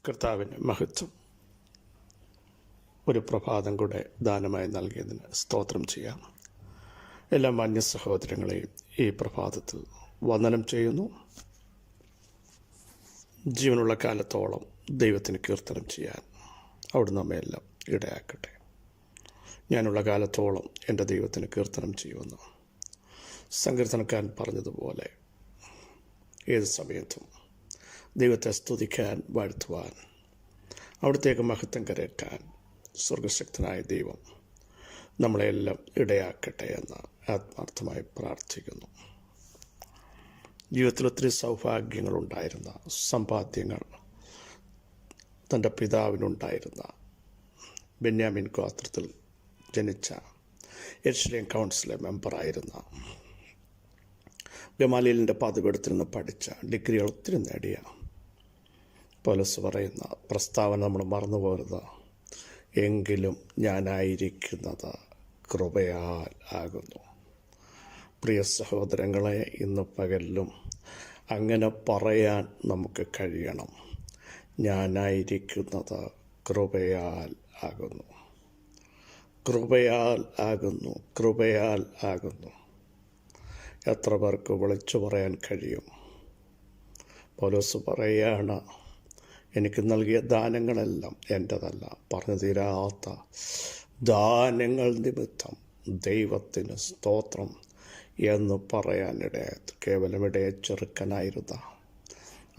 കർത്താവിന് മഹത്വം. ഒരു പ്രഭാതം കൂടെ ദാനമായി നൽകിയതിന് സ്തോത്രം ചെയ്യാം. എല്ലാ മാന്യ സഹോദരങ്ങളെയും ഈ പ്രഭാതത്തിൽ വന്ദനം ചെയ്യുന്നു. ജീവനുള്ള കാലത്തോളം ദൈവത്തിന് കീർത്തനം ചെയ്യാൻ അവിടുന്ന് നമ്മയെല്ലാം ഇടയാക്കട്ടെ. ഞാനുള്ള കാലത്തോളം എൻ്റെ ദൈവത്തിന് കീർത്തനം ചെയ്യുമെന്ന് സങ്കീർത്തനക്കാരൻ പറഞ്ഞതുപോലെ ഏത് സമയത്തും ദൈവത്തെ സ്തുതിക്കാൻ, വാഴ്ത്തുവാൻ, അവിടത്തേക്ക് മഹത്വം കരയറ്റാൻ സ്വർഗശക്തനായ ദൈവം നമ്മളെല്ലാം ഇടയാക്കട്ടെ എന്ന് ആത്മാർത്ഥമായി പ്രാർത്ഥിക്കുന്നു. ജീവിതത്തിൽ ഒത്തിരി സൗഭാഗ്യങ്ങളുണ്ടായിരുന്ന, സമ്പാദ്യങ്ങൾ തൻ്റെ പിതാവിനുണ്ടായിരുന്ന, ബെന്യാമിൻ ഗോത്രത്തിൽ ജനിച്ച, യെരുശലേം കൗൺസിലെ മെമ്പറായിരുന്ന, ഗമാലിയലിൻ്റെ പദവിടത്തിൽ നിന്ന് പഠിച്ച, ഡിഗ്രികൾ ഒത്തിരി നേടിയ പൗലോസ് പറയുന്ന പ്രസ്താവന നമ്മൾ മറന്നു പോകരുത്. എങ്കിലും ഞാനായിരിക്കുന്നത് കൃപയാൽ ആകുന്നു. പ്രിയ സഹോദരങ്ങളെ, ഇന്ന് പകലിലും അങ്ങനെ പറയാൻ നമുക്ക് കഴിയണം. ഞാനായിരിക്കുന്നത് കൃപയാൽ ആകുന്നു, കൃപയാൽ ആകുന്നു, കൃപയാൽ ആകുന്നു. എത്ര പേർക്ക് വിളിച്ചു പറയാൻ കഴിയും? പൗലോസ് പറയുകയാണ്, എനിക്ക് നൽകിയ ദാനങ്ങളെല്ലാം എൻ്റെതല്ല, പറഞ്ഞു തീരാത്ത ദാനങ്ങൾ നിമിത്തം ദൈവത്തിന് സ്തോത്രം എന്ന് പറയാനിടയായി. കേവലം ഇടയെ ചെറുക്കനായിരുന്ന,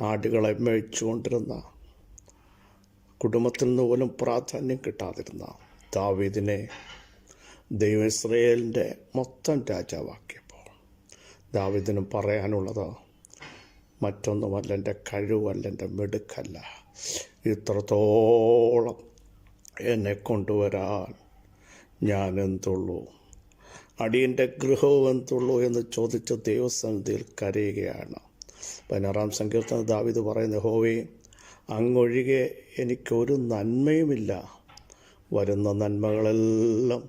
ആടുകളെ മേയിച്ചുകൊണ്ടിരുന്ന, കുടുംബത്തിൽ നിന്ന് പോലും പ്രാധാന്യം കിട്ടാതിരുന്ന ദാവീദിനെ ദൈവം ഇസ്രായേലിൻ്റെ മൊത്തം രാജാവാക്കിയപ്പോൾ ദാവീദിനും പറയാനുള്ളത് മറ്റൊന്നുമല്ല, എൻ്റെ കഴിവല്ല, എൻ്റെ മിടുക്കല്ല, ഇത്രത്തോളം എന്നെ കൊണ്ടുവരാൻ ഞാൻ എന്തുള്ളൂ, അടിയൻ്റെ ഗൃഹവും എന്തുള്ളൂ എന്ന് ചോദിച്ച ദൈവസന്നിധിയിൽ കരയുകയാണ്. 16-ാം സങ്കീർത്തനം ദാവീദ് പറയുന്ന, യഹോവേ, അങ്ങൊഴികെ എനിക്കൊരു നന്മയുമില്ല, വരുന്ന നന്മകളെല്ലാം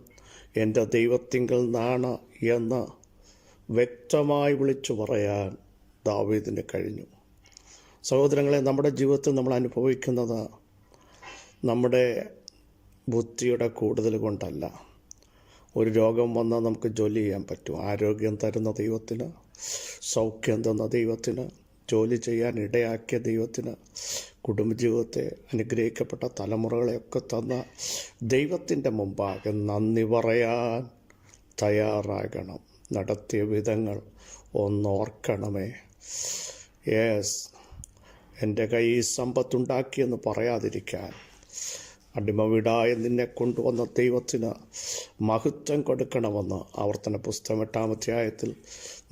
എൻ്റെ ദൈവത്തിങ്കൽ നിന്നാണ് എന്ന് വ്യക്തമായി വിളിച്ചു പറയാൻ ദാവീദിന് കഴിഞ്ഞു. സഹോദരങ്ങളെ, നമ്മുടെ ജീവിതത്തിൽ നമ്മൾ അനുഭവിക്കുന്നത് നമ്മുടെ ബുദ്ധിയുടെ കൂടുതൽ കൊണ്ടല്ല. ഒരു രോഗം വന്നാൽ നമുക്ക് ജോലി ചെയ്യാൻ പറ്റും. ആരോഗ്യം തരുന്ന ദൈവത്തിന്, സൗഖ്യം തന്ന ദൈവത്തിന്, ജോലി ചെയ്യാൻ ഇടയാക്കിയ ദൈവത്തിന്, കുടുംബജീവിതത്തെ അനുഗ്രഹിക്കപ്പെട്ട തലമുറകളെയൊക്കെ തന്ന ദൈവത്തിൻ്റെ മുമ്പാകെ നന്ദി പറയാൻ തയ്യാറാകണം. നടത്തിയ വിധങ്ങൾ ഒന്നോർക്കണമേ. യെസ്, എൻ്റെ കൈ സമ്പത്തുണ്ടാക്കിയെന്ന് പറയാതിരിക്കാൻ, അടിമവീടായ നിന്നെ കൊണ്ടുവന്ന ദൈവത്തിന് മഹത്വം കൊടുക്കണമെന്ന് ആവർത്തന പുസ്തകം 8-ാം അധ്യായത്തിൽ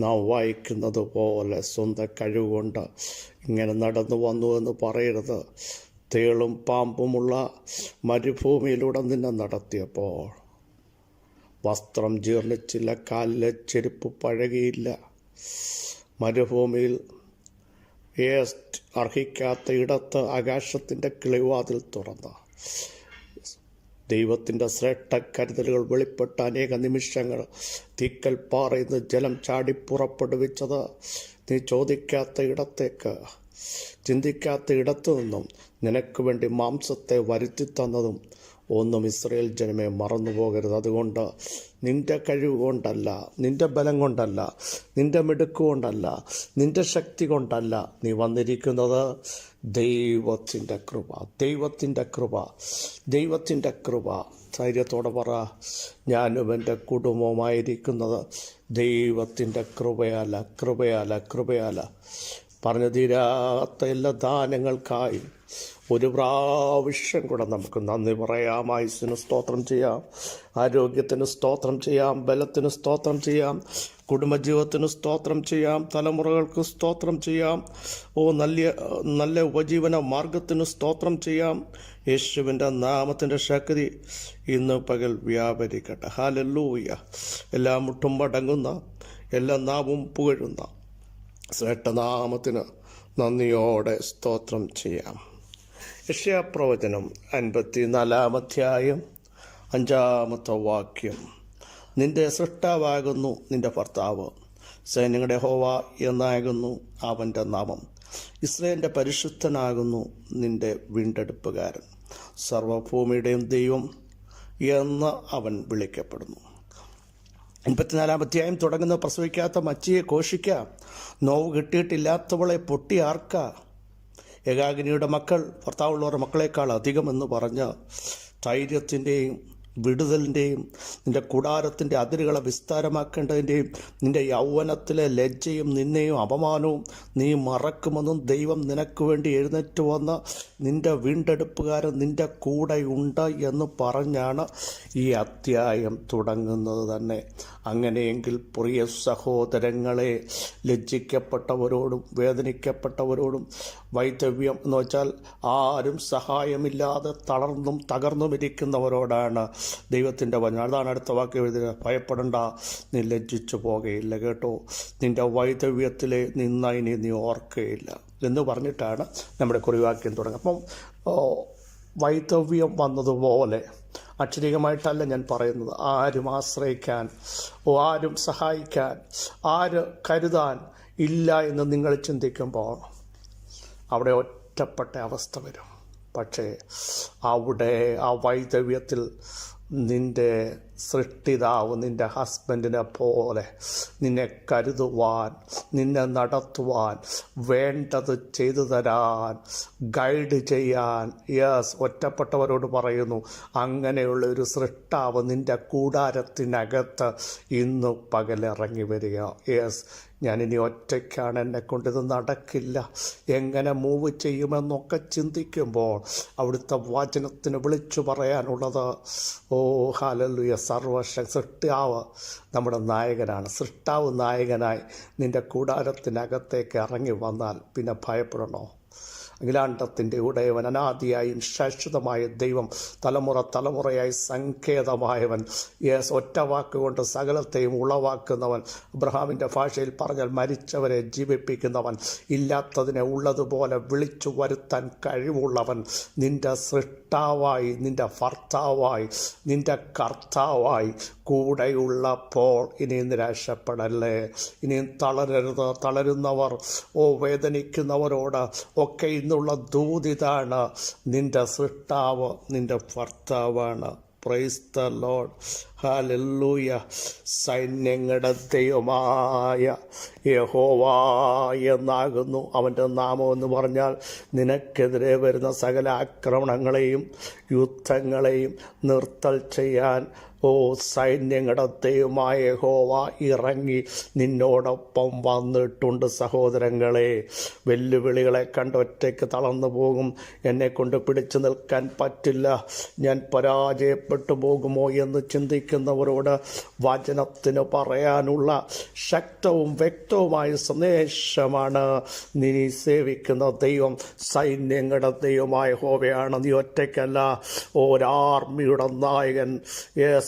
നാം വായിക്കുന്നത് പോലെ സ്വന്തം കഴിവുകൊണ്ട് ഇങ്ങനെ നടന്നു വന്നു എന്ന് പറയരുത്. തേളും പാമ്പുമുള്ള മരുഭൂമിയിലൂടെ നിന്നെ നടത്തിയപ്പോൾ വസ്ത്രം ജീർണിച്ചില്ല, കാലിലെ ചെരുപ്പ് പഴകിയില്ല. മരുഭൂമിയിൽ അർഹിക്കാത്ത ഇടത്ത് ആകാശത്തിൻ്റെ കിളിവാതിൽ തുറന്ന് ദൈവത്തിൻ്റെ ശ്രേഷ്ഠ കരുതലുകൾ വെളിപ്പെട്ട അനേക നിമിഷങ്ങൾ തീക്കൽ പാറയിൽ നിന്ന് ജലം ചാടി പുറപ്പെടുവിച്ചത് നീ ചോദിക്കാത്ത ഇടത്തേക്ക്, ചിന്തിക്കാത്ത ഇടത്തു നിന്നും നിനക്ക് വേണ്ടി മാംസത്തെ വരുത്തി തന്നതും ഒന്നും ഇസ്രായേൽ ജനമേ മറന്നു പോകരുത്. അതുകൊണ്ട് നിൻ്റെ കഴിവ് കൊണ്ടല്ല, നിൻ്റെ ബലം കൊണ്ടല്ല, നിൻ്റെ മിടുക്ക് കൊണ്ടല്ല, നിൻ്റെ ശക്തി കൊണ്ടല്ല നീ വന്നിരിക്കുന്നത്. ദൈവത്തിൻ്റെ കൃപ, ദൈവത്തിൻ്റെ കൃപ, ദൈവത്തിൻ്റെ കൃപ. ധൈര്യത്തോടെ പറ, ഞാനും എൻ്റെ കുടുംബവുമായിരിക്കുന്നത് ദൈവത്തിൻ്റെ കൃപയല്ല, കൃപയല്ല, കൃപയല്ല. പറഞ്ഞു തീരാത്ത എല്ലാ ദാനങ്ങൾക്കായി ഒരു പ്രാവശ്യം കൂടെ നമുക്ക് നന്ദി പറയാം. ആയുസ്സിന് സ്തോത്രം ചെയ്യാം, ആരോഗ്യത്തിന് സ്തോത്രം ചെയ്യാം, ബലത്തിന് സ്തോത്രം ചെയ്യാം, കുടുംബജീവിതത്തിന് സ്തോത്രം ചെയ്യാം, തലമുറകൾക്ക് സ്തോത്രം ചെയ്യാം. നല്ല ഉപജീവന മാർഗത്തിന് സ്തോത്രം ചെയ്യാം. യേശുവിൻ്റെ നാമത്തിൻ്റെ ശക്തി ഇന്ന് പകൽ വ്യാപരിക്കട്ടെ. ഹല്ലേലൂയ. എല്ലാ മുട്ടും മടങ്ങുന്ന, എല്ലാ നാവും പുകഴുന്ന ശ്രേഷ്ഠനാമത്തിന് നന്ദിയോടെ സ്തോത്രം ചെയ്യാം. യെശയ്യാപ്രവചനം 54-ാം അധ്യായം 5-ാമത്തെ വാക്യം. നിന്റെ സൃഷ്ടാവാകുന്നു നിന്റെ ഭർത്താവ്, സൈന്യങ്ങളുടെ യഹോവ എന്നാകുന്നു അവൻ്റെ നാമം. ഇസ്രായേലിൻ്റെ പരിശുദ്ധനാകുന്നു നിൻ്റെ വീണ്ടെടുപ്പുകാരൻ, സർവ്വഭൂമിയുടെയും ദൈവം എന്ന് അവൻ വിളിക്കപ്പെടുന്നു. 54 അധ്യായം തുടങ്ങുന്ന പ്രസവിക്കാത്ത മച്ചിയെ ഘോഷിക്ക, നോവ് കിട്ടിയിട്ടില്ലാത്തവളെ പൊട്ടിയാർക്ക, ഏകാകിനിയുടെ മക്കൾ ഭർത്താവുള്ളവരുടെ മക്കളെക്കാൾ അധികമെന്ന് പറഞ്ഞ് ധൈര്യത്തിൻ്റെയും വിടുതലിൻ്റെയും നിൻ്റെ കൂടാരത്തിൻ്റെ അതിരുകളെ വിസ്താരമാക്കേണ്ടതിൻ്റെയും നിൻ്റെ യൗവനത്തിലെ ലജ്ജയും നിന്നെയും അപമാനവും നീ മറക്കുമെന്നും ദൈവം നിനക്ക് വേണ്ടി എഴുന്നേറ്റ് വന്ന് നിൻ്റെ വീണ്ടെടുപ്പുകാരൻ നിൻ്റെ കൂടെയുണ്ട് എന്ന് പറഞ്ഞാണ് ഈ അധ്യായം തുടങ്ങുന്നത് തന്നെ. അങ്ങനെയെങ്കിൽ പ്രിയ സഹോദരങ്ങളെ, ലജ്ജിക്കപ്പെട്ടവരോടും വേദനിക്കപ്പെട്ടവരോടും വൈധവ്യം എന്ന് വെച്ചാൽ ആരും സഹായമില്ലാതെ തളർന്നും തകർന്നും ഇരിക്കുന്നവരോടാണ് ദൈവത്തിൻ്റെ വചനം. അതാണ് അടുത്ത വാക്ക് എഴുതുക, ഭയപ്പെടണ്ട, നീ ലജ്ജിച്ചു പോകുകയില്ല കേട്ടോ, നിൻ്റെ വൈധവ്യത്തിലെ നിന്നതിനെ നീ ഓർക്കുകയില്ല എന്ന് പറഞ്ഞിട്ടാണ് നമ്മുടെ കുറിവാക്യം തുടങ്ങുക. അപ്പം വൈധവ്യം വന്നതുപോലെ അക്ഷരികമായിട്ടല്ല ഞാൻ പറയുന്നത്, ആരും ആശ്രയിക്കാൻ, ആരും സഹായിക്കാൻ, ആര് കരുതാൻ ഇല്ല എന്ന് നിങ്ങൾ ചിന്തിക്കുമ്പോൾ അവിടെ ഒറ്റപ്പെട്ട അവസ്ഥ വരും. പക്ഷേ അവിടെ ആ വൈധവ്യത്തിൽ നിൻ്റെ സൃഷ്ടിതാവ് നിൻ്റെ ഹസ്ബൻഡിനെ പോലെ നിന്നെ കരുതുവാൻ, നിന്നെ നടത്തുവാൻ, വേണ്ടത് ചെയ്തു തരാൻ, ഗൈഡ് ചെയ്യാൻ. യെസ്, ഒറ്റപ്പെട്ടവരോട് പറയുന്നു, അങ്ങനെയുള്ള ഒരു സൃഷ്ടാവ് നിൻ്റെ കൂടാരത്തിനകത്ത് ഇന്ന് പകലിറങ്ങി വരിക. യെസ്, ഞാനിനി ഒറ്റയ്ക്കാണ്, എന്നെക്കൊണ്ടിത് നടക്കില്ല, എങ്ങനെ മൂവ് ചെയ്യുമെന്നൊക്കെ ചിന്തിക്കുമ്പോൾ അവിടുത്തെ വചനത്തിന് വിളിച്ചു പറയാനുള്ളത്, ഓ ഹല്ലേലൂയ, സൃഷ്ടാവ് നമ്മുടെ നായകനാണ്. സൃഷ്ടാവ് നായകനായി നിൻ്റെ കൂടാരത്തിനകത്തേക്ക് ഇറങ്ങി വന്നാൽ പിന്നെ ഭയപ്പെടണോ? അഖിലാണ്ടത്തിൻ്റെ ഉടയവൻ, അനാദിയായും ശാശ്വതമായ ദൈവം, തലമുറ തലമുറയായി സങ്കേതമായവൻ, യേസ്, ഒറ്റ വാക്കുകൊണ്ട് സകലത്തെയും ഉളവാക്കുന്നവൻ, അബ്രഹാമിൻ്റെ ഭാഷയിൽ പറഞ്ഞാൽ മരിച്ചവരെ ജീവിപ്പിക്കുന്നവൻ, ഇല്ലാത്തതിനെ ഉള്ളതുപോലെ വിളിച്ചു വരുത്താൻ കഴിവുള്ളവൻ, നിൻ്റെ സൃഷ്ടാവായി, നിൻ്റെ ഭർത്താവായി, നിൻ്റെ കർത്താവായി കൂടെയുള്ളപ്പോൾ ഇനി നിരാശപ്പെടല്ലേ, ഇനിയും തളരരുത്. തളരുന്നവർ, വേദനിക്കുന്നവരോട് ഒക്കെ ഇന്നുള്ള ദൂതിതാണ്, നിൻ്റെ സൃഷ്ടാവ് നിൻ്റെ ഭർത്താവാണ്. Praise the Lord, hallelujah. സൈന്യങ്ങളുടെ ദൈവമായ യഹോവ എന്നാകുന്നു അവൻ്റെ നാമം എന്ന് പറഞ്ഞാൽ നിനക്കെതിരെ വരുന്ന സകല ആക്രമണങ്ങളെയും യുദ്ധങ്ങളെയും നിർത്തൽ ചെയ്യാൻ സൈന്യങ്ങളുടെ ദൈവമായ യഹോവ ഇറങ്ങി നിന്നോടൊപ്പം വന്നിട്ടുണ്ട്. സഹോദരങ്ങളെ, വെല്ലുവിളികളെ കണ്ട് ഒറ്റയ്ക്ക് തളർന്നു പോകും, എന്നെക്കൊണ്ട് പിടിച്ചു നിൽക്കാൻ പറ്റില്ല, ഞാൻ പരാജയപ്പെട്ടു പോകുമോ എന്ന് ചിന്തിക്കുന്നവരോട് വചനത്തിന് പറയാനുള്ള ശക്തവും വ്യക്തവുമായ സന്ദേശമാണ്, നീ സേവിക്കുന്ന ദൈവം സൈന്യങ്ങളുടെ ദൈവമായ യഹോവയാണ്, നീ ഒറ്റയ്ക്കല്ല. ഒരാർമിയുടെ നായകൻ,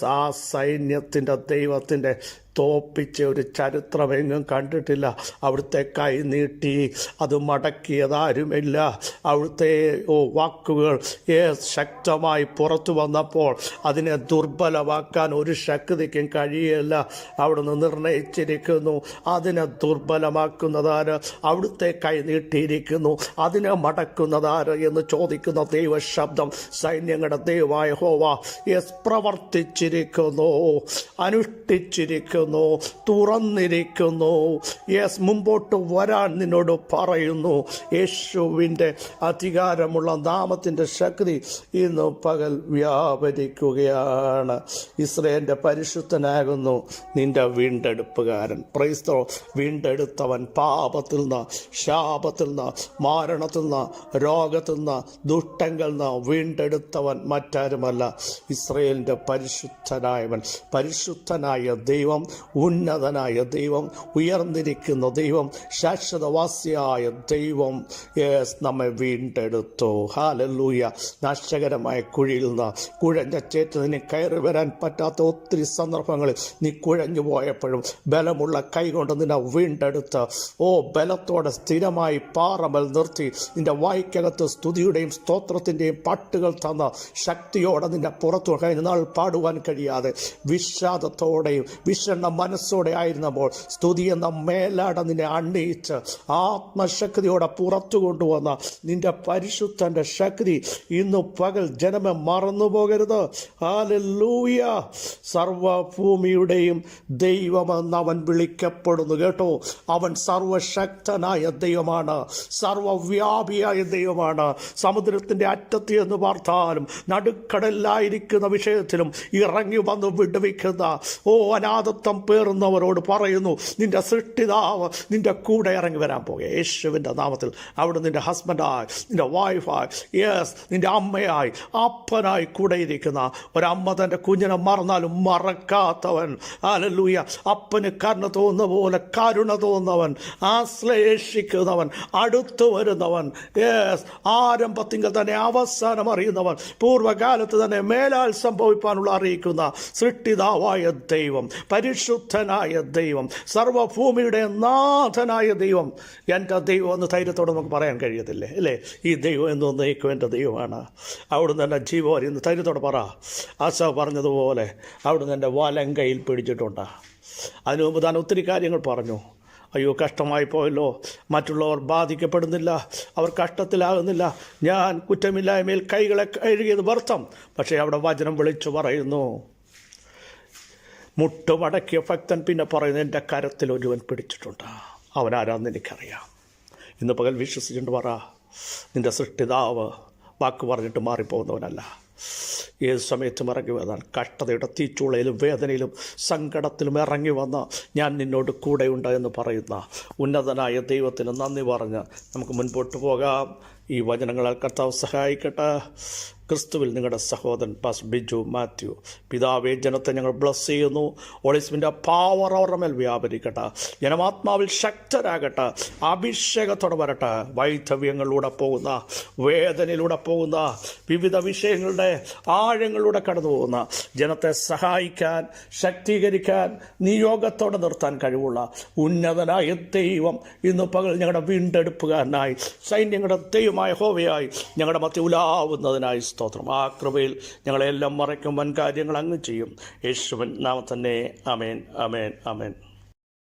ആ സൈന്യത്തിൻ്റെ ദൈവത്തിൻ്റെ തോപ്പിച്ച ഒരു ചരിത്രമെങ്ങും കണ്ടിട്ടില്ല. അവിടുത്തെ കൈ നീട്ടി അത് മടക്കിയതാരുമില്ല. അവിടുത്തെ വാക്കുകൾ ശക്തമായി പുറത്തു വന്നപ്പോൾ അതിനെ ദുർബലമാക്കാൻ ഒരു ശക്തിക്കും കഴിയില്ല. അവിടുന്ന് നിർണയിച്ചിരിക്കുന്നു, അതിനെ ദുർബലമാക്കുന്നതാര്? അവിടുത്തെ കൈ നീട്ടിയിരിക്കുന്നു, അതിനെ മടക്കുന്നതാര് എന്ന് ചോദിക്കുന്ന ദൈവശബ്ദം സൈന്യങ്ങളുടെ ദൈവമായ യഹോവ പ്രവർത്തിച്ചിരിക്കുന്നു, അനുഷ്ഠിച്ചിരിക്കുന്നു, തുറന്നിരിക്കുന്നു. യെസ്, മുമ്പോട്ട് വരാൻ നിന്നോട് പറയുന്നു. യേശുവിൻ്റെ അധികാരമുള്ള നാമത്തിൻ്റെ ശക്തി ഇന്ന് പകൽ വ്യാപരിക്കുകയാണ്. ഇസ്രായേലിൻ്റെ പരിശുദ്ധനാകുന്നു നിന്റെ വീണ്ടെടുപ്പുകാരൻ. Praise the lord. വീണ്ടെടുത്തവൻ, പാപത്തിൽ നിന്ന്, ശാപത്തിൽ നിന്ന്, മരണത്തിൽ നിന്ന്, രോഗത്തിൽ നിന്ന്, ദുഷ്ടങ്ങളിൽ നിന്ന് വീണ്ടെടുത്തവൻ മറ്റാരുമല്ല, ഇസ്രായേലിൻ്റെ പരിശുദ്ധനായവൻ. പരിശുദ്ധനായ ദൈവം, ഉന്നതനായ ദൈവം, ഉയർന്നിരിക്കുന്ന ദൈവം, ശാശ്വതവാസിയായ ദൈവം നമ്മെ വീണ്ടെടുത്തു. ഹല്ലേലൂയ. നാശകരമായ കുഴിയിൽ നിന്ന്, കുഴഞ്ഞ ചേറ്റതിന് കയറി വരാൻ പറ്റാത്ത ഒത്തിരി സന്ദർഭങ്ങളിൽ നീ കുഴഞ്ഞു പോയപ്പോഴും ബലമുള്ള കൈകൊണ്ട് നിന്നെ വീണ്ടെടുത്ത് ബലത്തോടെ സ്ഥിരമായി പാറമൽ നിർത്തി നിന്റെ വായ്ക്കകത്ത് സ്തുതിയുടെയും സ്തോത്രത്തിൻ്റെയും പാട്ടുകൾ തന്ന ശക്തിയോടെ നിന്റെ പുറത്തു കഴിഞ്ഞ നാൾ പാടുവാൻ കഴിയാതെ വിഷാദത്തോടെയും എന്ന മനസ്സോടെ ആയിരുന്നപ്പോൾ സ്തുതി എന്ന മേലാട നിന്നെ അണിയിച്ച് ആത്മശക്തിയോടെ പുറത്തു കൊണ്ടുവന്ന നിന്റെ പരിശുദ്ധന്റെ ശക്തി ഇന്നു പകൽ ജനമെ മറന്നു പോകരുത്. ഹല്ലേലൂയ. സർവഭൂമിയുടെയും ദൈവമെന്ന് അവൻ വിളിക്കപ്പെടുന്നു കേട്ടോ. അവൻ സർവശക്തനായ ദൈവമാണ്, സർവവ്യാപിയായ ദൈവമാണ്. സമുദ്രത്തിൻ്റെ അറ്റത്ത് എന്ന് പാർത്താലും നടുക്കടലിലായിരിക്കുന്ന വിഷയത്തിലും ഇറങ്ങി വന്ന് വിടുവിക്കുന്ന അനാഥത്വം പേറുന്നവരോട് പറയുന്നു, നിന്റെ സൃഷ്ടിതാവ് നിന്റെ കൂടെ ഇറങ്ങി വരാൻ പോകുക. യേശുവിൻ്റെ നാമത്തിൽ അവിടെ നിന്റെ ഹസ്ബൻഡായി, നിന്റെ വൈഫായി, നിന്റെ അമ്മയായി, അപ്പനായി കൂടെ ഇരിക്കുന്ന ഒരമ്മ തൻ്റെ കുഞ്ഞിനെ മറന്നാലും മറക്കാത്തവൻ. ഹല്ലേലൂയ. അപ്പന് കരുണ തോന്നുന്ന പോലെ കരുണ തോന്നുന്നവൻ, ആശ്ലേഷിക്കുന്നവൻ, അടുത്തു വരുന്നവൻ, ആരംഭത്തിങ്കിൽ തന്നെ അവസാനം അറിയുന്നവൻ, പൂർവ്വകാലത്ത് തന്നെ മേലാൽ സംഭവിക്കാനുള്ള അറിയിക്കുന്ന സൃഷ്ടിതാവായ ദൈവം, പരിശുദ്ധനായ ദൈവം, സർവഭൂമിയുടെ നാഥനായ ദൈവം. എൻ്റെ ദൈവം എന്ന് ധൈര്യത്തോടെ നമുക്ക് പറയാൻ കഴിയത്തില്ലേ അല്ലേ? ഈ ദൈവം എന്നേക്കും എൻ്റെ ദൈവമാണ്. അവിടുന്ന് എൻ്റെ ജീവൻ ഇന്ന് ധൈര്യത്തോടെ പറ. ആശ പറഞ്ഞതുപോലെ അവിടുന്ന് എൻ്റെ വലം കയ്യിൽ പിടിച്ചിട്ടുണ്ട്. അതിനു മുമ്പ് താൻ ഒത്തിരി കാര്യങ്ങൾ പറഞ്ഞു. അയ്യോ കഷ്ടമായി പോയല്ലോ, മറ്റുള്ളവർ ബാധിക്കപ്പെടുന്നില്ല, അവർ കഷ്ടത്തിലാകുന്നില്ല, ഞാൻ കുറ്റമില്ലായ്മയിൽ കൈകളെ കഴുകിയത് വ്യർത്ഥം. പക്ഷേ അവിടെ വചനം വിളിച്ചു പറയുന്നു, മുട്ടുമടക്കിയ ഭക്തൻ പിന്നെ പറയുന്നു, എൻ്റെ കരത്തിൽ ഒരുവൻ പിടിച്ചിട്ടുണ്ട്, അവനാരാന്ന് എനിക്കറിയാം. ഇന്ന് പകൽ വിശ്വസിച്ചിട്ട് പറ, നിൻ്റെ സൃഷ്ടിതാവ് വാക്ക് പറഞ്ഞിട്ട് മാറിപ്പോകുന്നവനല്ല. ഏത് സമയത്തും ഇറങ്ങി വന്നാൽ കഷ്ടതയുടെ തീച്ചുളയിലും വേദനയിലും സങ്കടത്തിലും ഇറങ്ങി വന്ന് ഞാൻ നിന്നോട് കൂടെയുണ്ട് എന്ന് പറയുന്ന ഉന്നതനായ ദൈവത്തിന് നന്ദി പറഞ്ഞ് നമുക്ക് മുൻപോട്ട് പോകാം. ഈ വചനങ്ങളാൽ കർത്താവ് സഹായിക്കട്ടെ. ക്രിസ്തുവിൽ നിങ്ങളുടെ സഹോദരൻ പാസ്റ്റർ ബിജു മാത്യു. പിതാവേ, ജനത്തെ ഞങ്ങൾ ബ്ലസ് ചെയ്യുന്നു. ഓളിസ്മിൻ്റെ പവർ അവരുടെ മേൽ വ്യാപരിക്കട്ടെ. ജനമാത്മാവിൽ ശക്തരാകട്ടെ. അഭിഷേകത്തോടെ വരട്ടെ. വൈധവ്യങ്ങളിലൂടെ പോകുന്ന, വേദനയിലൂടെ പോകുന്ന, വിവിധ വിഷയങ്ങളുടെ ആഴങ്ങളിലൂടെ കടന്നു പോകുന്ന ജനത്തെ സഹായിക്കാൻ, ശക്തീകരിക്കാൻ, നിയോഗത്തോടെ നിർത്താൻ കഴിവുള്ള ഉന്നതനായ ദൈവം ഇന്ന് പകൽ ഞങ്ങളുടെ വീണ്ടെടുപ്പുകാരനായി, സൈന്യങ്ങളുടെ ദൈവമായ യഹോവയായി ഞങ്ങളുടെ മധ്യ ഉലാവുന്നതിനായി സ്തോത്രം. ആ കൃപയിൽ ഞങ്ങളെല്ലാം മറയ്ക്കും വൻ കാര്യങ്ങൾ അങ്ങ് ചെയ്യും. യേശുവിൻ നാമത്തിൽ തന്നെ. ആമേൻ, ആമേൻ, ആമേൻ.